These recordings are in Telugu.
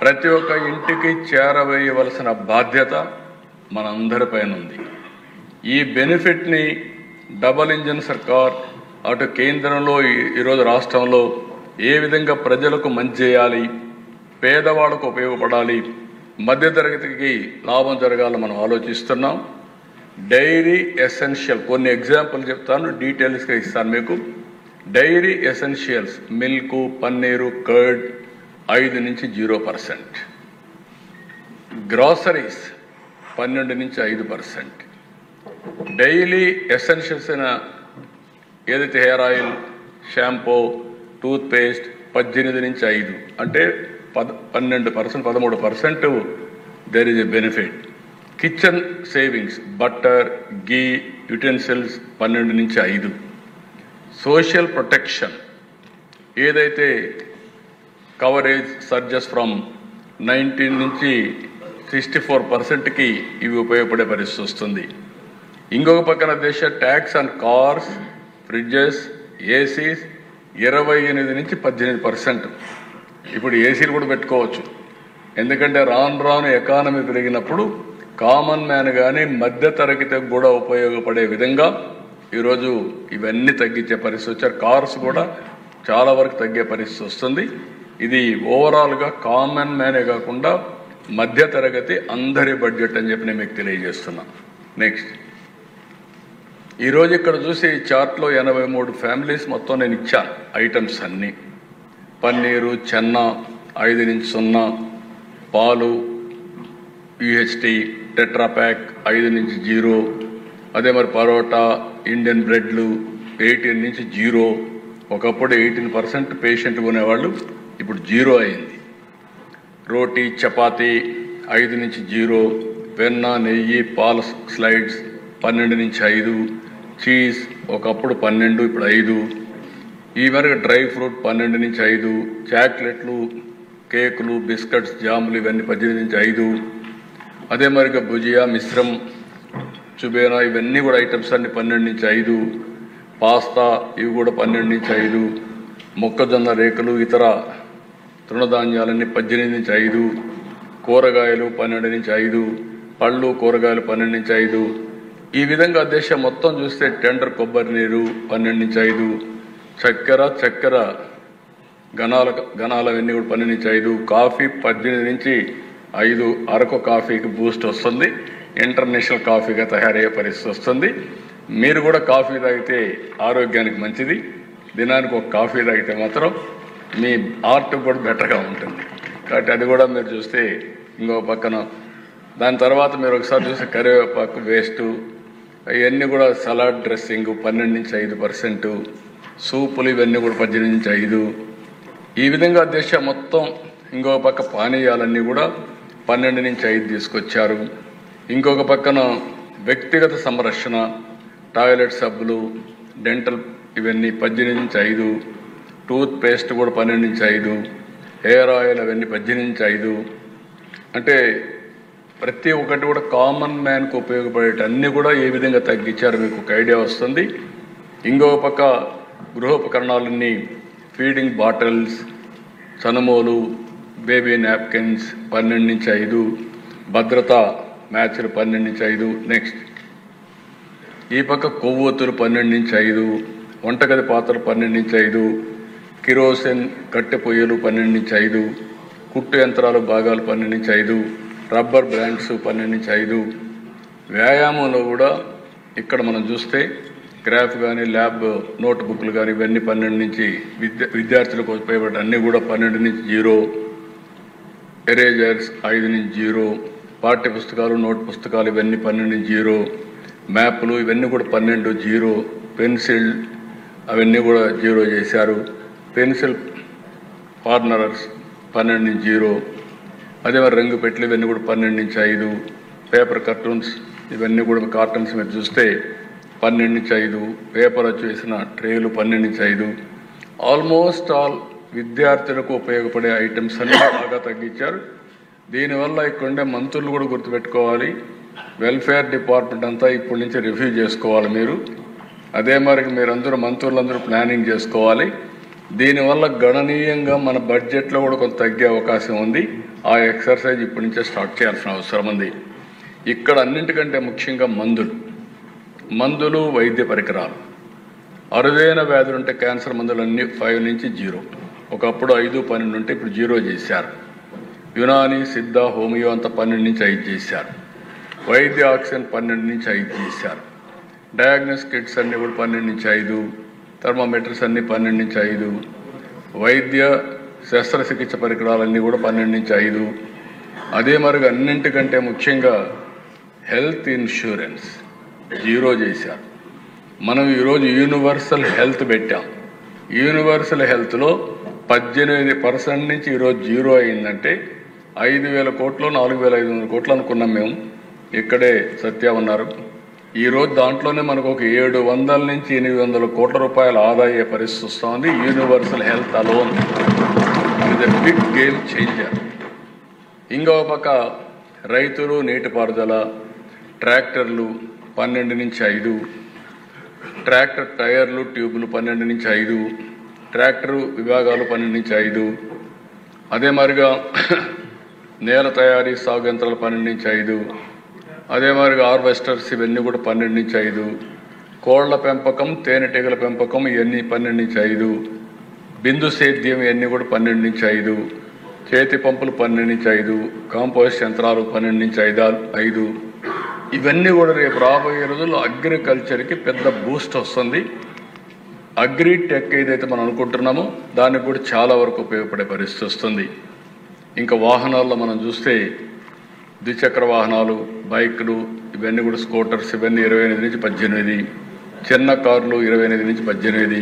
ప్రతి ఒక్క ఇంటికి చేరవేయవలసిన బాధ్యత మనందరిపైన ఉంది. ఈ బెనిఫిట్ని డబల్ ఇంజిన్ సర్కార్ అటు కేంద్రంలో ఈరోజు రాష్ట్రంలో ఏ విధంగా ప్రజలకు మంచి చేయాలి, పేదవాళ్ళకు ఉపయోగపడాలి, మధ్యతరగతికి లాభం జరగాలని మనం ఆలోచిస్తున్నాం. డైరీ ఎసెన్షియల్ కొన్ని ఎగ్జాంపుల్ చెప్తాను, డీటెయిల్స్గా ఇస్తాను మీకు. Dairy essentials milk, paneer, curd 5 నుంచి 0%, గ్రాసరీస్ 12 నుంచి 5%, డైలీ ఎసెన్షియల్స్ అయిన ఏదైతే hair oil, shampoo, toothpaste 18 నుంచి 5 అంటే 12%, 13% there is a benefit. Kitchen savings butter, ghee, utensils 12 నుంచి 5. సోషల్ ప్రొటెక్షన్ ఏదైతే కవరేజ్ సర్జెస్ ఫ్రమ్ 19 నుంచి 64%కి ఇవి ఉపయోగపడే పరిస్థితి వస్తుంది. ఇంకొక పక్కన దేశ tax on cars, fridges, ACs 28 నుంచి 18%. ఇప్పుడు ఏసీలు కూడా పెట్టుకోవచ్చు, ఎందుకంటే రాను ఎకానమీ పెరిగినప్పుడు కామన్ మ్యాన్ కానీ మధ్యతరగతికి కూడా ఉపయోగపడే విధంగా ఈరోజు ఇవన్నీ తగ్గించే పరిస్థితి వచ్చారు. కార్స్ కూడా చాలా వరకు తగ్గే పరిస్థితి వస్తుంది. ఇది ఓవరాల్గా కామన్ మ్యానే కాకుండా మధ్యతరగతి అందరి బడ్జెట్ అని చెప్పి నేను మీకు తెలియజేస్తున్నా. నెక్స్ట్, ఈరోజు ఇక్కడ చూసి ఈ చార్ట్లో 83 ఫ్యామిలీస్ మొత్తం నేను ఇచ్చాను ఐటమ్స్ అన్నీ. పన్నీరు, చెన్న 5 నుంచి 0, పాలు, యూహెచ్టీ, టెట్రాప్యాక్ 5 నుంచి 0, అదే మరి పరోటా, ఇండియన్ బ్రెడ్లు 18 నుంచి 0. ఒకప్పుడు 18% పేషెంట్ కొనేవాళ్ళు, ఇప్పుడు 0 అయింది. రోటీ, చపాతీ 5 నుంచి 0, వెన్న, నెయ్యి, పాల స్లైడ్స్ 12 నుంచి 5, చీజ్ ఒకప్పుడు 12, ఇప్పుడు 5. ఈ వరకు డ్రై ఫ్రూట్ 12 నుంచి 5, చాక్లెట్లు, కేకులు, బిస్కెట్స్, జాములు ఇవన్నీ 18 నుంచి 5. అదే మరిగా భుజియా, మిశ్రం, చుబేనా ఇవన్నీ కూడా ఐటమ్స్ అన్ని 12 నుంచి 5. పాస్తా ఇవి కూడా 12 నుంచి 5. మొక్కజొన్న రేకులు, ఇతర తృణధాన్యాలన్నీ 18 నుంచి 5. కూరగాయలు 12 నుంచి 5. పళ్ళు, కూరగాయలు 12 నుంచి 5. ఈ విధంగా దేశం మొత్తం చూస్తే టెండర్ కొబ్బరి నీరు 12 నుంచి 5. చక్కెర గణాలవన్నీ కూడా 12 నుంచి 5. కాఫీ 18 నుంచి 5. అరకు కాఫీకి బూస్ట్ వస్తుంది, ఇంటర్నేషనల్ కాఫీగా తయారయ్యే పరిస్థితి వస్తుంది. మీరు కూడా కాఫీ తాగితే ఆరోగ్యానికి మంచిది. దినానికి ఒక కాఫీ తాగితే మాత్రం మీ ఆర్ట్ కూడా బెటర్గా ఉంటుంది. కాబట్టి అది కూడా మీరు చూస్తే ఇంకో పక్కన దాని తర్వాత మీరు ఒకసారి చూస్తే కరివేపాకు వేస్టు ఇవన్నీ కూడా సలాడ్ డ్రెస్సింగ్ 12 నుంచి 5%, సూపులు ఇవన్నీ కూడా 18 నుంచి 5. ఈ విధంగా దేశం మొత్తం ఇంకొక పక్క పానీయాలన్నీ కూడా 12 నుంచి 5 తీసుకొచ్చారు. ఇంకొక పక్కన వ్యక్తిగత సంరక్షణ, టాయిలెట్ సబ్బులు, డెంటల్ ఇవన్నీ 18 నుంచి 5. టూత్ పేస్ట్ కూడా 12 నుంచి 5. హెయిర్ ఆయిల్ అవన్నీ 18 నుంచి 5. అంటే ప్రతి ఒక్కటి కూడా కామన్ మ్యాన్కు ఉపయోగపడేట అన్నీ కూడా ఏ విధంగా తగ్గించారు మీకు ఒక ఐడియా వస్తుంది. ఇంకొక పక్క గృహోపకరణాలన్నీ ఫీడింగ్ బాటిల్స్, చనుమోలు, బేబీ నాప్కిన్స్ 12 నుంచి 5. భద్రతా మ్యాచ్లు 12 నుంచి 5. నెక్స్ట్, ఈ పక్క కొవ్వొత్తులు 12 నుంచి 5. వంటగది పాత్రలు 12 నుంచి 5. కిరోసిన్ కట్టె పొయ్యలు 12 నుంచి 5. కుట్టు యంత్రాలు భాగాలు 12 నుంచి 5. రబ్బర్ బ్రాండ్స్ 12 నుంచి 5. వ్యాయామంలో కూడా ఇక్కడ మనం చూస్తే గ్రాఫ్ కానీ, ల్యాబ్ నోట్బుక్లు కానీ ఇవన్నీ 12 నుంచి విద్యార్థులకు ఉపయోగపడే అన్నీ కూడా 12 నుంచి 0. ఎరేజర్స్ 5 నుంచి 0. పాఠ్య పుస్తకాలు, నోట్ పుస్తకాలు ఇవన్నీ 12 నుంచి 0. మ్యాప్లు ఇవన్నీ కూడా 12 0. పెన్సిల్ అవన్నీ కూడా 0 చేశారు. పెన్సిల్ ఫార్నరర్స్ 12 నుంచి 0. అదే మరి రంగు పెట్టెలు ఇవన్నీ కూడా 12 నుంచి 5. పేపర్ కార్టూన్స్ ఇవన్నీ కూడా కార్టన్స్ మీరు చూస్తే 12 నుంచి 5. పేపర్ వచ్చి వేసిన ట్రేలు 12 నుంచి 5. ఆల్మోస్ట్ ఆల్ విద్యార్థులకు ఉపయోగపడే ఐటమ్స్ అన్నీ బాగా తగ్గించారు. దీనివల్ల ఇక్కడుండే మంత్రులు కూడా గుర్తుపెట్టుకోవాలి, వెల్ఫేర్ డిపార్ట్మెంట్ అంతా ఇప్పటి నుంచి రివ్యూ చేసుకోవాలి మీరు. అదే మరి మీరందరూ మంత్రులందరూ ప్లానింగ్ చేసుకోవాలి. దీనివల్ల గణనీయంగా మన బడ్జెట్లో కూడా కొంత తగ్గే అవకాశం ఉంది. ఆ ఎక్సర్సైజ్ ఇప్పటి నుంచే స్టార్ట్ చేయాల్సిన అవసరం ఉంది. ఇక్కడ అన్నింటికంటే ముఖ్యంగా మందులు వైద్య పరికరాలు. అరుదైన వ్యాధులు ఉంటే క్యాన్సర్ మందులన్నీ 5 నుంచి 0, ఒకప్పుడు 5, 12 ఉంటే ఇప్పుడు 0 చేశారు. యునాని, సిద్ధ, హోమియో అంతా 12 నుంచి 5 చేశారు. వైద్య ఆక్సిజన్ 12 నుంచి 5 చేశారు. డయాగ్నోస్ కిట్స్ అన్నీ కూడా 12 నుంచి 5, థర్మోమీటర్స్ అన్నీ 12 నుంచి 5, వైద్య శస్త్రచికిత్స పరికరాలన్నీ కూడా 12 నుంచి 5. అదే మరిగా అన్నింటికంటే ముఖ్యంగా హెల్త్ ఇన్సూరెన్స్ 0 చేశారు. మనం ఈరోజు యూనివర్సల్ హెల్త్ పెట్టాం. యూనివర్సల్ హెల్త్లో 18% నుంచి ఈరోజు 0 అయిందంటే 5,000 కోట్లు 4,500 కోట్లు అనుకున్నాం మేము. ఇక్కడే సత్య ఉన్నారు. ఈరోజు దాంట్లోనే మనకు ఒక 700 నుంచి 800 కోట్ల రూపాయల ఆదాయ పరిస్థితి వస్తుంది. Universal health alone is a big game changer. ఇంకో పక్క రైతులు, నీటిపారుదల, ట్రాక్టర్లు 12 నుంచి 5, ట్రాక్టర్ టైర్లు, ట్యూబులు 12 నుంచి 5, ట్రాక్టరు విభాగాలు 12 నుంచి 5. అదే మరిగా నేల తయారీ, సాగు యంత్రాలు 12 నుంచి 5. అదే మరిగా హార్వెస్టర్స్ ఇవన్నీ కూడా 12 నుంచి 5. కోళ్ల పెంపకం, తేనెటీగల పెంపకం ఇవన్నీ 12 నుంచి 5. బిందు సేద్యం ఇవన్నీ కూడా 12 నుంచి 5. చేతి పంపులు 12 నుంచి 5. కాంపోస్ట్ యంత్రాలు 12 నుంచి 5. ఇవన్నీ కూడా రేపు రాబోయే రోజుల్లో అగ్రికల్చర్కి పెద్ద బూస్ట్ వస్తుంది. అగ్రిటెక్ ఏదైతే మనం అనుకుంటున్నామో దానికి కూడా చాలా వరకు ఉపయోగపడే పరిస్థితి వస్తుంది. ఇంకా వాహనాల్లో మనం చూస్తే ద్విచక్ర వాహనాలు, బైకులు ఇవన్నీ కూడా స్కూటర్స్ ఇవన్నీ 28 నుంచి 18, చిన్న కార్లు 28 నుంచి 18,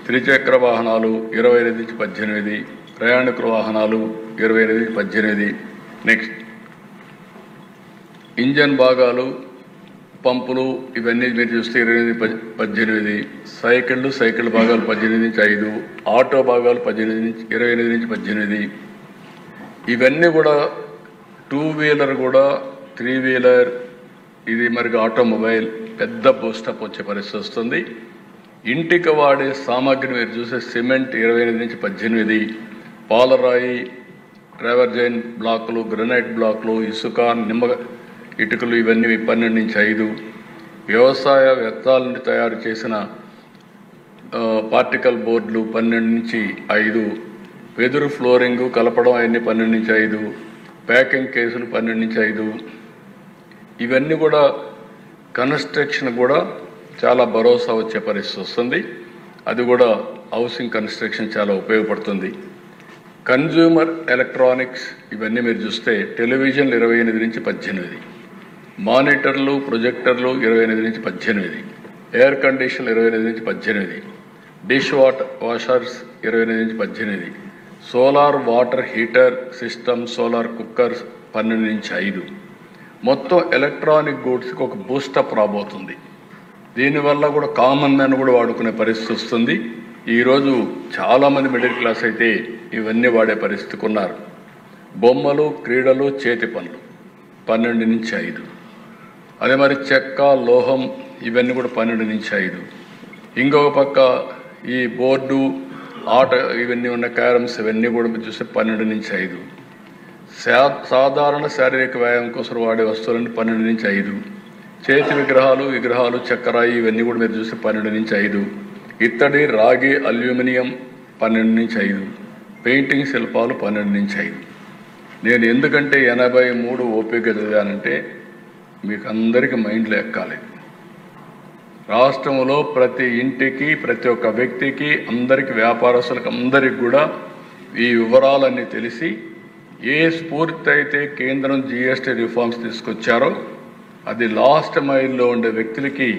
త్రిచక్ర వాహనాలు 25 నుంచి 18, ప్రయాణికుల వాహనాలు 25 నుంచి 18. నెక్స్ట్ ఇంజన్ భాగాలు, పంపులు ఇవన్నీ మీరు చూస్తే 28, 18. సైకిళ్ళు భాగాలు 18 నుంచి 5, ఆటో భాగాలు 28 నుంచి 18. ఇవన్నీ కూడా 2 వీలర్ కూడా 3 వీలర్ ఇది మరి ఆటోమొబైల్ పెద్ద బూస్టప్ వచ్చే పరిస్థితి వస్తుంది. ఇంటికి వాడే సామాగ్రి మీరు చూసే సిమెంట్ 28 నుంచి 18, పాలరాయి, ట్రావర్జైన్ బ్లాకులు, గ్రనైట్ బ్లాకులు, ఇసుక, నిమ్మ ఇటుకలు ఇవన్నీ 12 నుంచి 5. వ్యవసాయ వ్యర్థాల నుండి తయారు చేసిన పార్టికల్ బోర్డులు 12 నుంచి 5. వెదురు ఫ్లోరింగు కలపడం అవన్నీ 12 నుంచి 5. ప్యాకింగ్ కేసులు 12 నుంచి 5. ఇవన్నీ కూడా కన్స్ట్రక్షన్ కూడా చాలా భరోసా వచ్చే పరిస్థితి వస్తుంది. అది కూడా హౌసింగ్ కన్స్ట్రక్షన్ చాలా ఉపయోగపడుతుంది. కన్జ్యూమర్ ఎలక్ట్రానిక్స్ ఇవన్నీ మీరు చూస్తే టెలివిజన్లు 28 నుంచి 18, మానిటర్లు, ప్రొజెక్టర్లు 28 నుంచి 18, ఎయిర్ కండిషన్లు 28 నుంచి 18, డిష్ వాషర్స్ 28 నుంచి 18, solar water heater system, solar cookers 12 నుంచి 5. మొత్తం ఎలక్ట్రానిక్ గూడ్స్కి ఒక బూస్టప్ రాబోతుంది. దీనివల్ల కూడా కామన్ మ్యాన్ కూడా వాడుకునే పరిస్థితి వస్తుంది. ఈరోజు చాలామంది మిడిల్ క్లాస్ అయితే ఇవన్నీ వాడే పరిస్థితికి ఉన్నారు. బొమ్మలు, క్రీడలు, చేతి పనులు 12 నుంచి 5. అదే మరి చెక్క, లోహం ఇవన్నీ కూడా 12 నుంచి 5. ఇంకొక పక్క ఈ బోర్డు, ఆట ఇవన్నీ ఉన్న క్యారమ్స్ ఇవన్నీ కూడా చూస్తే 12 నుంచి 5. సాధారణ శారీరక వ్యాయామం కోసం వాడే వస్తువులన్నీ 12 నుంచి 5. చేతి విగ్రహాలు, చక్కెరాయి ఇవన్నీ కూడా మీరు చూస్తే 12 నుంచి 5. ఇత్తడి, రాగి, అల్యూమినియం 12 నుంచి 5. పెయింటింగ్ శిల్పాలు 12 నుంచి 5. నేను ఎందుకంటే 83 ఓపిక చదివానంటే మీకు అందరికీ మైండ్లో ఎక్కాలి. రాష్ట్రంలో ప్రతి ఇంటికి, ప్రతి ఒక్క వ్యక్తికి, అందరికీ, వ్యాపారస్తులకు అందరికి కూడా ఈ వివరాలన్నీ తెలిసి ఏ స్ఫూర్తి అయితే కేంద్రం జిఎస్టీ రిఫార్మ్స్ తీసుకొచ్చారో అది లాస్ట్ మైల్లో ఉండే వ్యక్తులకి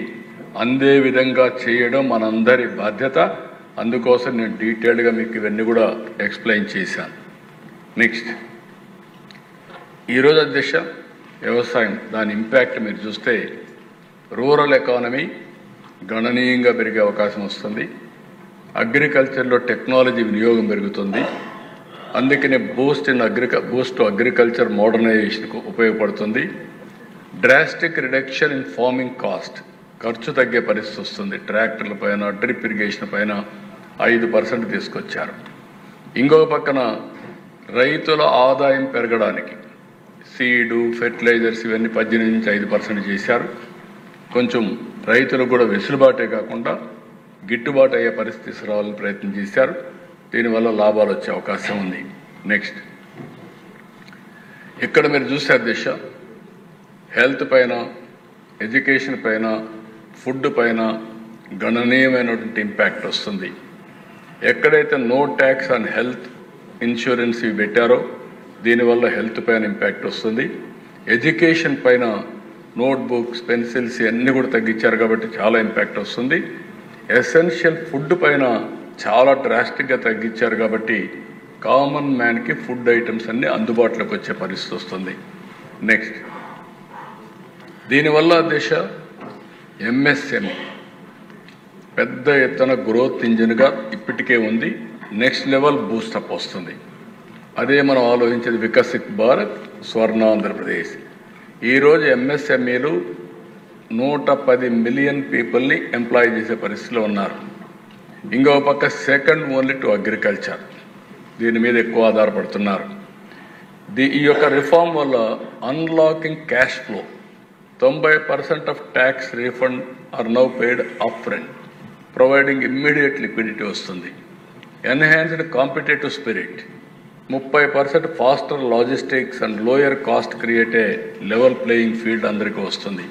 అందే విధంగా చేయడం మనందరి బాధ్యత. అందుకోసం నేను డీటెయిల్డ్గా మీకు ఇవన్నీ కూడా ఎక్స్ప్లెయిన్ చేశాను. నెక్స్ట్ ఈరోజు అధ్యక్ష వ్యవసాయం దాని ఇంపాక్ట్ మీరు చూస్తే రూరల్ ఎకానమీ గణనీయంగా పెరిగే అవకాశం వస్తుంది. అగ్రికల్చర్లో టెక్నాలజీ వినియోగం పెరుగుతుంది. అందుకనే బూస్ట్ టు అగ్రికల్చర్ మోడర్నైజేషన్కు ఉపయోగపడుతుంది. Drastic reduction in farming cost ఖర్చు తగ్గే పరిస్థితి వస్తుంది. ట్రాక్టర్ల పైన, డ్రిప్ ఇరిగేషన్ పైన, 5% తీసుకొచ్చారు. ఇంకొక పక్కన రైతుల ఆదాయం పెరగడానికి సీడు, ఫెర్టిలైజర్స్ ఇవన్నీ 18 నుంచి 5% చేశారు. కొంచెం రైతులకు కూడా వెసులుబాటే కాకుండా గిట్టుబాటు అయ్యే పరిస్థితి తీసుకురావాలని ప్రయత్నం చేశారు. దీనివల్ల లాభాలు వచ్చే అవకాశం ఉంది. నెక్స్ట్, ఇక్కడ మీరు చూసారు దిశ హెల్త్ పైన, ఎడ్యుకేషన్ పైన, ఫుడ్ పైన గణనీయమైనటువంటి ఇంపాక్ట్ వస్తుంది. ఎక్కడైతే no tax on health insurance ఇవి పెట్టారో దీనివల్ల హెల్త్ పైన ఇంపాక్ట్ వస్తుంది. ఎడ్యుకేషన్ పైన నోట్బుక్స్, పెన్సిల్స్ ఇవన్నీ కూడా తగ్గించారు కాబట్టి చాలా ఇంపాక్ట్ వస్తుంది. ఎసెన్షియల్ ఫుడ్ పైన చాలా డ్రాస్టిక్గా తగ్గించారు కాబట్టి కామన్ మ్యాన్కి ఫుడ్ ఐటమ్స్ అన్నీ అందుబాటులోకి వచ్చే పరిస్థితి వస్తుంది. నెక్స్ట్, దీనివల్ల దేశ ఎంఎస్ఎంఈ పెద్ద ఎత్తున గ్రోత్ ఇంజిన్గా ఇప్పటికే ఉంది. నెక్స్ట్ లెవెల్ బూస్టప్ వస్తుంది. అదే మనం ఆలోచించేది వికసిత్ భారత్, స్వర్ణాంధ్రప్రదేశ్. ఈరోజు ఎంఎస్ఎంఈలు 110 మిలియన్ పీపుల్ని ఎంప్లాయ్ చేసే పరిస్థితిలో ఉన్నారు. ఇంకో పక్క సెకండ్ ఓన్లీ టు అగ్రికల్చర్, దీని మీద ఎక్కువ ఆధారపడుతున్నారు. ఈ యొక్క రిఫార్మ్ వల్ల unlocking cash flow 90% of tax refund are now paid up front, providing immediate liquidity వస్తుంది. Enhanced competitive spirit, 30% faster logistics and lower cost create a level playing field అందరికీ వస్తుంది.